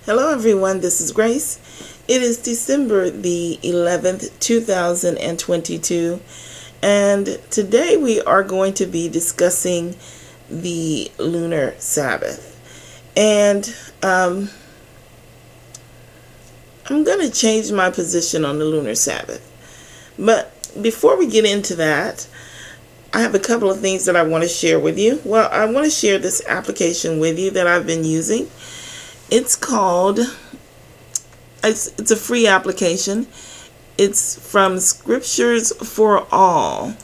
Hello everyone, this is Grace. It is December the 11th, 2022, and today we are going to be discussing the lunar Sabbath. And I'm going to change my position on the lunar Sabbath. But before we get into that, I have a couple of things that I want to share with you. Well, I want to share this application with you that I've been using. It's called, it's a free application. It's from Scriptures for All.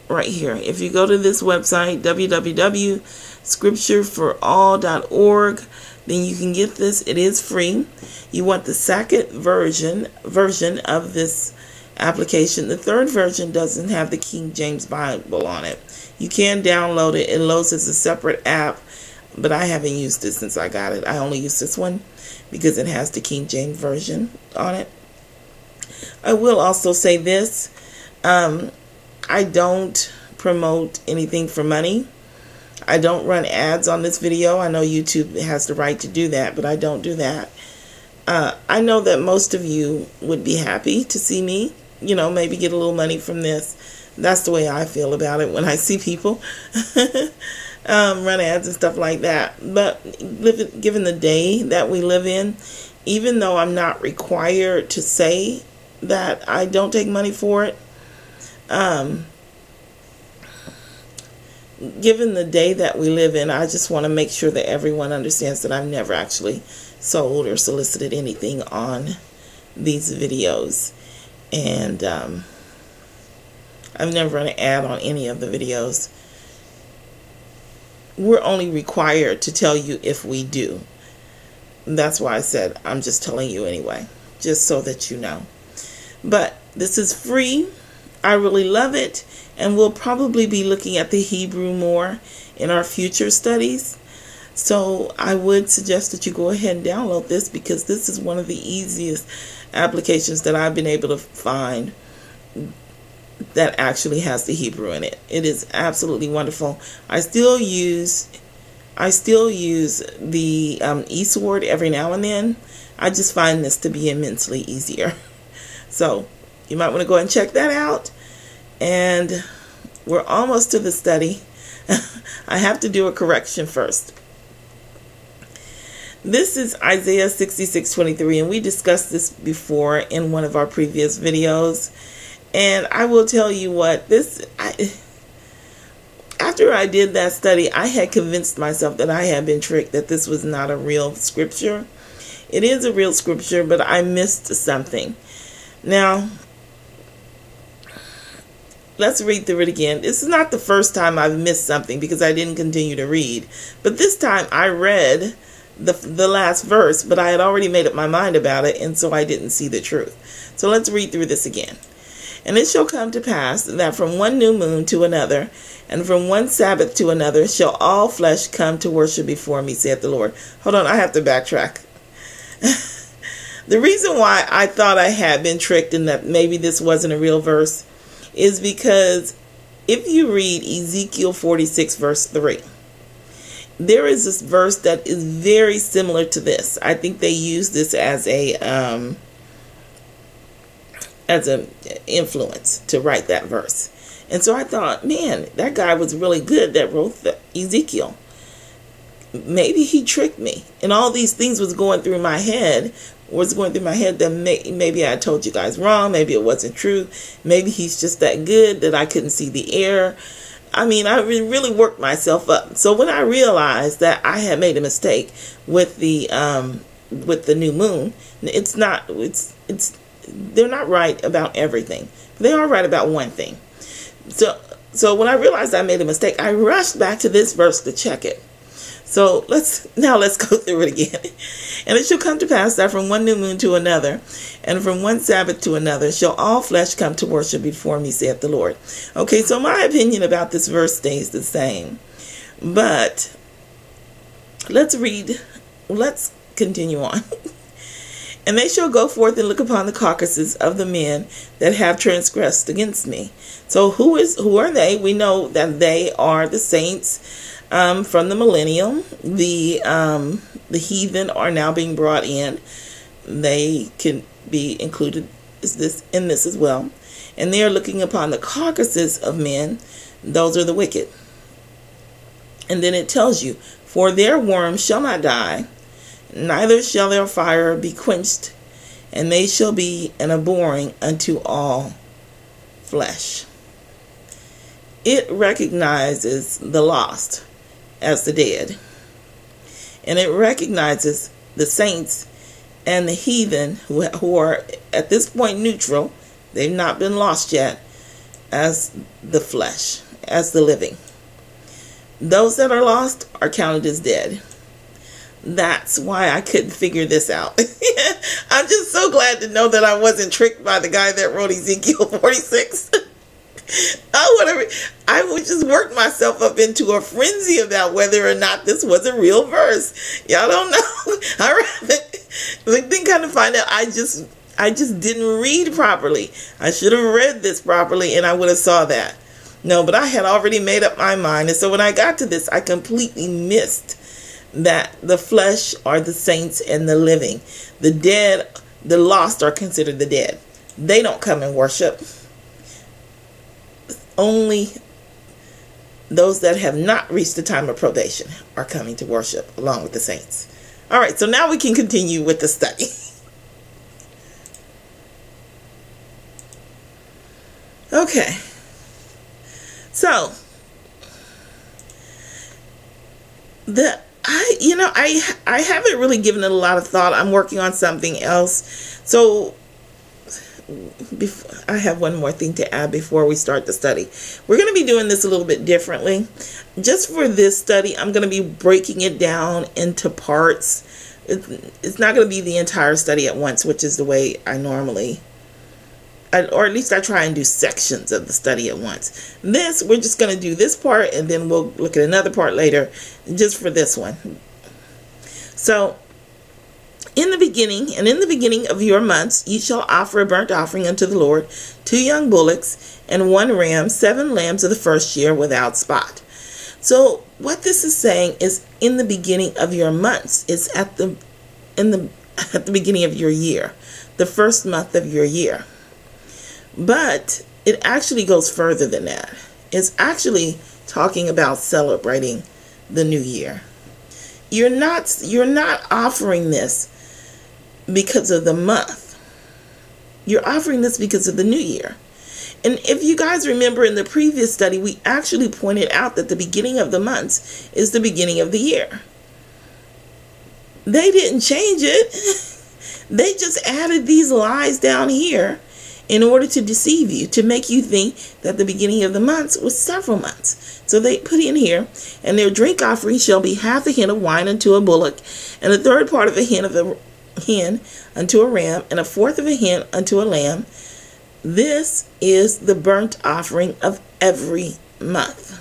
Right here. If you go to this website, www.scriptureforall.org, then you can get this. It is free. You want the second version of this application. The third version doesn't have the King James Bible on it. You can download it. It loads as a separate app, but I haven't used it since I got it. I only use this one because it has the King James version on it. I will also say this. I don't promote anything for money. I don't run ads on this video. I know YouTube has the right to do that, but I don't do that. I know that most of you would be happy to see me, maybe get a little money from this. That's the way I feel about it when I see people run ads and stuff like that. But given the day that we live in, even though I'm not required to say that I don't take money for it, given the day that we live in, I just want to make sure that everyone understands that I've never actually sold or solicited anything on these videos. And I've never run an ad on any of the videos. We're only required to tell you if we do. That's why I said I'm just telling you anyway, just so that you know. But this is free. I really love it, and we'll probably be looking at the Hebrew more in our future studies. So I would suggest that you go ahead and download this, because this is one of the easiest applications that I've been able to find that actually has the Hebrew in it. It is absolutely wonderful. I still use the eSword every now and then. I just find this to be immensely easier. So you might want to go and check that out. And we're almost to the study. I have to do a correction first. This is Isaiah 66:23, and we discussed this before in one of our previous videos. And I will tell you what, after I did that study, I had convinced myself that I had been tricked, that this was not a real scripture. It is a real scripture, but I missed something. Now, let's read through it again. This is not the first time I've missed something, because I didn't continue to read. But this time I read the last verse, but I had already made up my mind about it, and so I didn't see the truth. So let's read through this again. And it shall come to pass that from one new moon to another, and from one Sabbath to another, shall all flesh come to worship before me, saith the Lord. Hold on, I have to backtrack. The reason why I thought I had been tricked and that maybe this wasn't a real verse is because if you read Ezekiel 46 verse 3, there is this verse that is very similar to this. I think they use this as an influence to write that verse. And so I thought, man, that guy was really good that wrote Ezekiel. Maybe he tricked me. And all these things was going through my head, that maybe I told you guys wrong. Maybe it wasn't true. Maybe he's just that good that I couldn't see the error. I mean, I really worked myself up. So when I realized that I had made a mistake with the new moon, they're not right about everything. They are right about one thing. So when I realized I made a mistake, I rushed back to this verse to check it. So let's go through it again. And it shall come to pass that from one new moon to another, and from one Sabbath to another, shall all flesh come to worship before me, saith the Lord. Okay, so my opinion about this verse stays the same. But let's continue on. And they shall go forth and look upon the carcasses of the men that have transgressed against me. So who are they? We know that they are the saints from the millennium, the the heathen are now being brought in. They can be included in this as well. And they are looking upon the carcasses of men. Those are the wicked. And then it tells you, for their worms shall not die, neither shall their fire be quenched, and they shall be an abhorring unto all flesh. It recognizes the lost as the dead. And it recognizes the saints and the heathen who are at this point neutral. They've not been lost yet, as the flesh, as the living. Those that are lost are counted as dead. That's why I couldn't figure this out. I'm just so glad to know that I wasn't tricked by the guy that wrote Ezekiel 46. I would just work myself up into a frenzy about whether or not this was a real verse. Y'all don't know. I didn't kind of find out. I just didn't read properly. I should have read this properly, and I would have saw that. No, but I had already made up my mind. And so when I got to this, I completely missed that the flesh are the saints and the living. The dead, the lost are considered the dead. They don't come and worship. Only those that have not reached the time of probation are coming to worship along with the saints. All right, so now we can continue with the study. Okay. So, I haven't really given it a lot of thought. I'm working on something else. So, I have one more thing to add before we start the study. We're going to be doing this a little bit differently. Just for this study, I'm going to be breaking it down into parts. It's not going to be the entire study at once, which is the way I normally, or at least I try and do sections of the study at once. We're just going to do this part, and then we'll look at another part later, just for this one. So, in the beginning of your months, ye shall offer a burnt offering unto the Lord, 2 young bullocks, and 1 ram, 7 lambs of the first year without spot. So, what this is saying is, in the beginning of your months, it's at the beginning of your year, the first month of your year. But it actually goes further than that. It's actually talking about celebrating the new year. You're not offering this because of the month. You're offering this because of the new year. And if you guys remember in the previous study, we actually pointed out that the beginning of the months is the beginning of the year. They didn't change it. They just added these lies down here in order to deceive you, to make you think that the beginning of the months was several months. So they put in here, and their drink offering shall be half a hin of wine unto a bullock, and a third part of a hin unto a ram, and a fourth of a hin unto a lamb. This is the burnt offering of every month,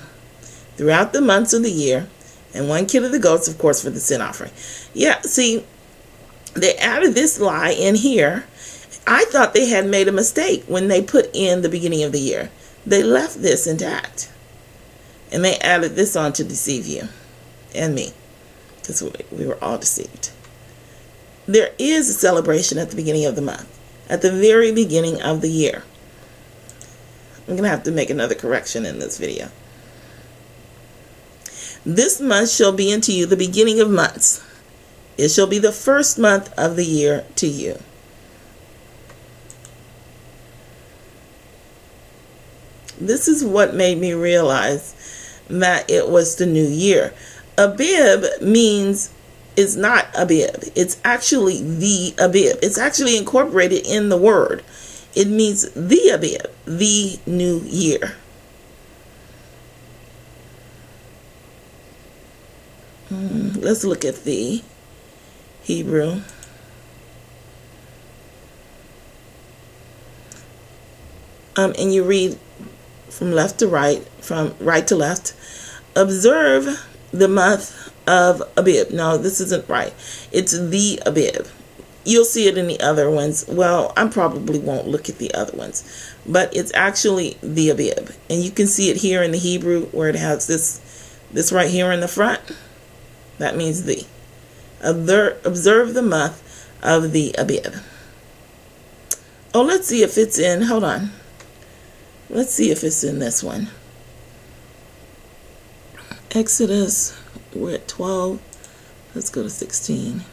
throughout the months of the year, and 1 kid of the goats, of course, for the sin offering. Yeah, see, they added this lie in here. I thought they had made a mistake when they put in the beginning of the year. They left this intact. And they added this on to deceive you and me, because we were all deceived. There is a celebration at the beginning of the month, at the very beginning of the year. I'm going to have to make another correction in this video. This month shall be unto you the beginning of months. It shall be the first month of the year to you. This is what made me realize that it was the new year. Abib is not Abib. It's actually the Abib. It's actually incorporated in the word. It means the Abib, the new year. Let's look at the Hebrew. And you read from left to right, from right to left. Observe the month of Abib. No, this isn't right. It's the Abib. You'll see it in the other ones. Well, I probably won't look at the other ones, but it's actually the Abib. And you can see it here in the Hebrew where it has this right here in the front. That means the. Observe the month of the Abib. Oh, let's see if it's in, hold on. Let's see if it's in this one. Exodus, we're at 12. Let's go to 16.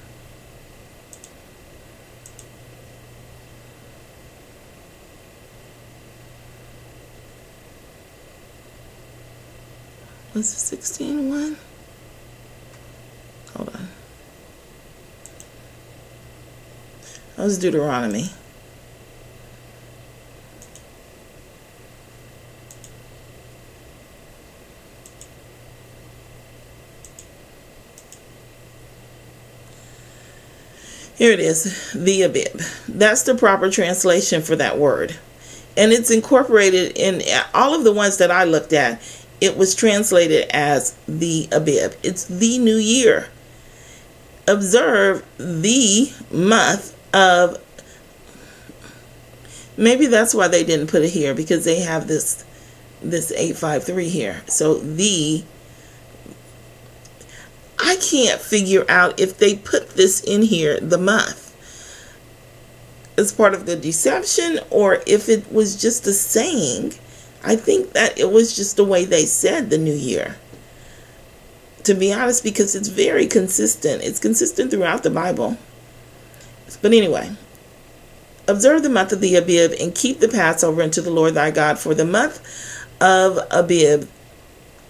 Was the 16 one? Hold on. That was Deuteronomy. Here it is, the Abib. That's the proper translation for that word. And it's incorporated in all of the ones that I looked at. It was translated as the Abib. It's the new year. Observe the month of, maybe that's why they didn't put it here, because they have this 853 here. So I can't figure out if they put this in here, the month, as part of the deception, or if it was just a saying. I think that it was just the way they said the new year, to be honest, because it's very consistent. It's consistent throughout the Bible. But anyway, observe the month of the Abib and keep the Passover unto the Lord thy God. For the month of Abib,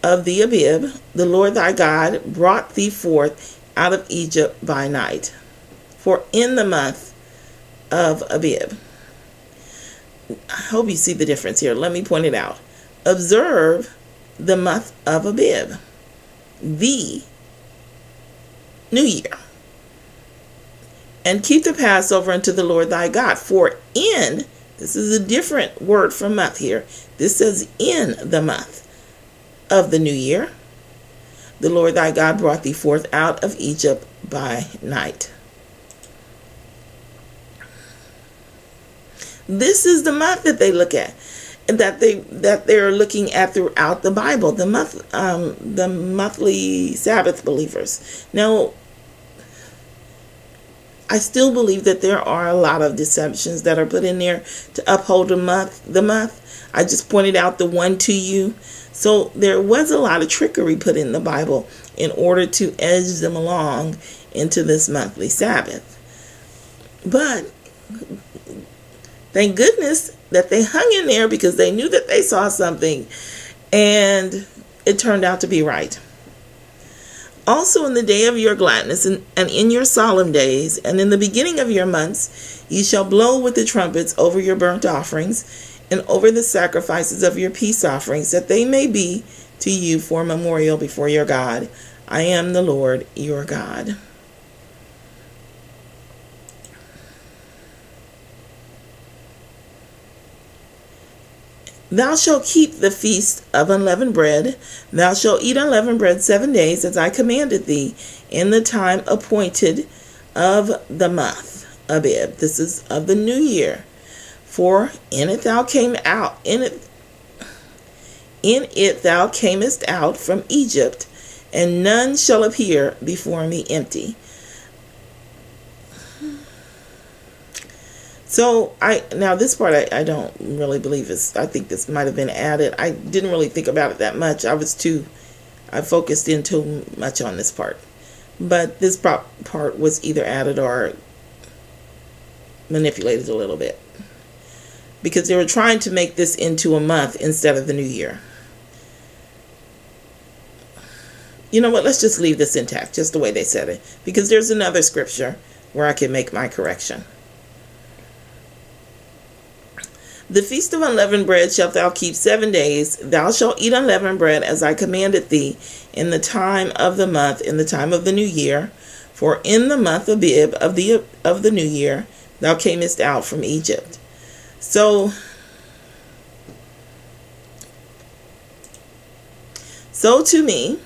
the Lord thy God brought thee forth out of Egypt by night. For in the month of Abib. I hope you see the difference here. Let me point it out. Observe the month of Abib, the new year, and keep the Passover unto the Lord thy God. For in, this is a different word from month here. This says in the month of the new year, the Lord thy God brought thee forth out of Egypt by night. This is the month that they look at, that they're looking at throughout the Bible. The monthly Sabbath believers. Now, I still believe that there are a lot of deceptions that are put in there to uphold the month. I just pointed out the one to you. So there was a lot of trickery put in the Bible in order to edge them along into this monthly Sabbath. But thank goodness that they hung in there, because they knew that they saw something, and it turned out to be right. Also in the day of your gladness, and in your solemn days, and in the beginning of your months, ye shall blow with the trumpets over your burnt offerings, and over the sacrifices of your peace offerings, that they may be to you for a memorial before your God. I am the Lord your God. Thou shalt keep the feast of unleavened bread. Thou shalt eat unleavened bread 7 days, as I commanded thee, in the time appointed of the month Abib. This is of the new year. For in it thou camest out from Egypt, and none shall appear before me empty. So now this part I don't really believe is, I think this might have been added. I didn't really think about it that much. I focused in too much on this part. But this part was either added or manipulated a little bit, because they were trying to make this into a month instead of the new year. You know what? Let's just leave this intact, just the way they said it, because there's another scripture where I can make my correction. The feast of unleavened bread shalt thou keep 7 days. Thou shalt eat unleavened bread as I commanded thee in the time of the month, in the time of the new year. For in the month of Abib of the new year thou camest out from Egypt. So to me,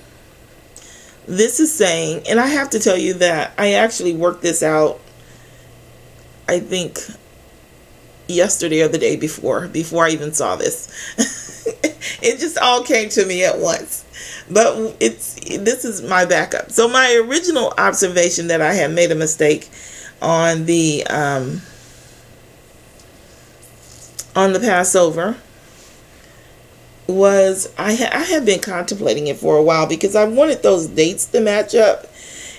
this is saying, and I have to tell you that I actually worked this out, I think yesterday or the day before I even saw this. It just all came to me at once. But this is my backup. So my original observation that I had made a mistake on the Passover was I had been contemplating it for a while because I wanted those dates to match up.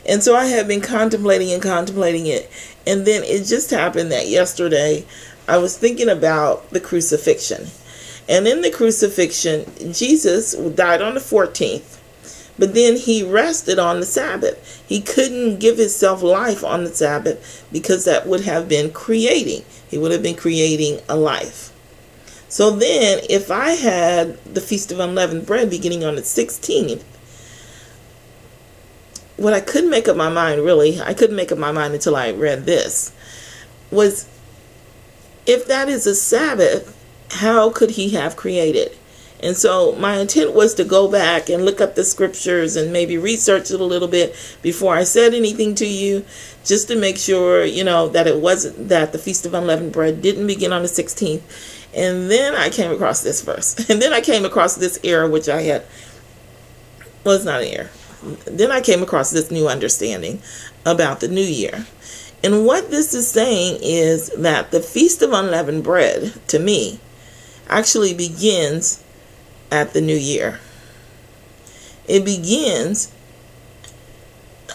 And so I had been contemplating it. And then it just happened that yesterday I was thinking about the crucifixion. And in the crucifixion, Jesus died on the 14th, but then he rested on the Sabbath. He couldn't give himself life on the Sabbath because that would have been creating. He would have been creating a life. So then if I had the Feast of Unleavened Bread beginning on the 16th, what I couldn't make up my mind, I couldn't make up my mind until I read this, was if that is a Sabbath, how could he have created? And so my intent was to go back and look up the scriptures and maybe research it a little bit before I said anything to you, just to make sure, that it wasn't, that the Feast of Unleavened Bread didn't begin on the 16th. And then I came across this verse. And then I came across this error, which I had, well, it's not an error. Then I came across this new understanding about the new year. And what this is saying is that the Feast of Unleavened Bread, to me, actually begins at the new year. It begins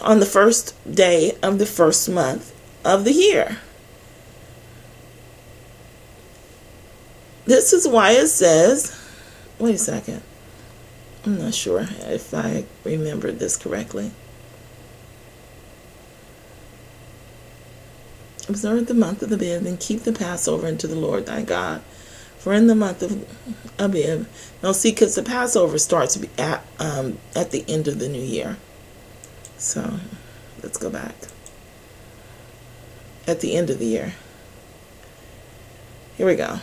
on the first day of the first month of the year. This is why it says, wait a second, I'm not sure if I remembered this correctly. Observe the month of Abib and keep the Passover unto the Lord thy God. For in the month of Abib, now see, because the Passover starts at the end of the new year. So let's go back. At the end of the year. Here we go.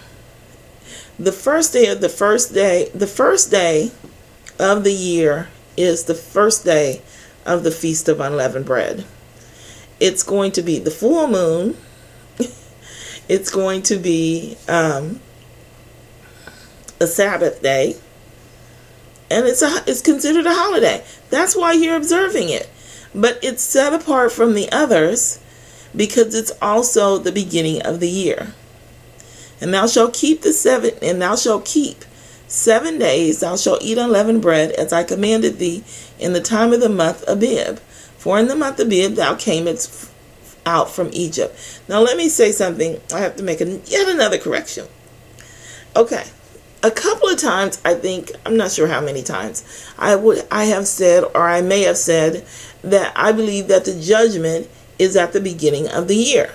The first day of the first day of the year is the first day of the Feast of Unleavened Bread. It's going to be the full moon. It's going to be a Sabbath day, and it's considered a holiday. That's why you're observing it. But it's set apart from the others because it's also the beginning of the year. And thou shalt keep 7 days. Thou shalt eat unleavened bread, as I commanded thee in the time of the month Abib. For in the month Abib thou camest out from Egypt. Now let me say something. I have to make yet another correction. Okay. A couple of times, I think, I'm not sure how many times, I have said, or I may have said, that I believe that the judgment is at the beginning of the year.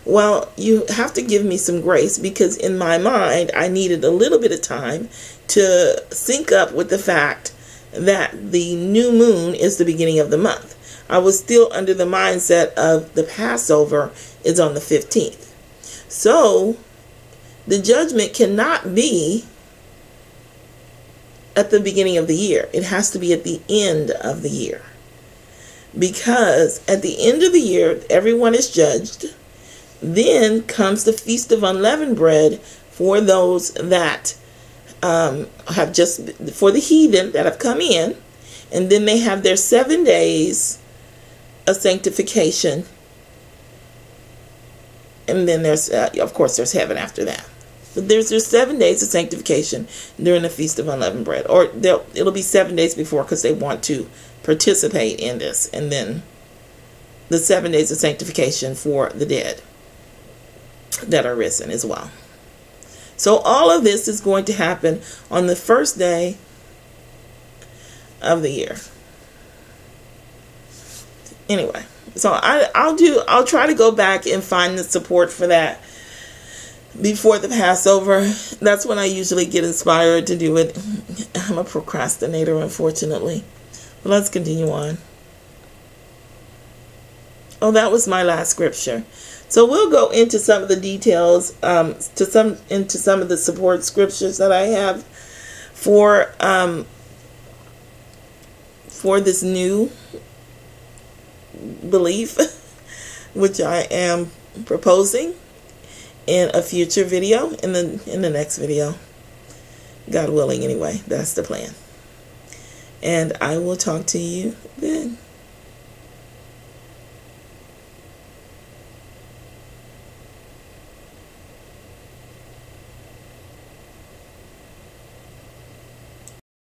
Well, you have to give me some grace, because in my mind, I needed a little bit of time to sync up with the fact that the new moon is the beginning of the month. I was still under the mindset of the Passover is on the 15th. So the judgment cannot be at the beginning of the year. It has to be at the end of the year. Because at the end of the year, everyone is judged. Then comes the Feast of Unleavened Bread for those that have just, for the heathen that have come in. And then they have their 7 days of sanctification. And then there's, of course, there's heaven after that. But there's 7 days of sanctification during the Feast of Unleavened Bread. Or it'll be 7 days before, because they want to participate in this. And then the 7 days of sanctification for the dead that are risen as well. So all of this is going to happen on the first day of the year. Anyway, so I'll try to go back and find the support for that before the Passover. That's when I usually get inspired to do it. I'm a procrastinator, unfortunately. But let's continue on. Oh, that was my last scripture. So we'll go into some of the details, into some of the support scriptures that I have for this new belief, which I am proposing in a future video, in the next video, God willing. Anyway, that's the plan. And I will talk to you then.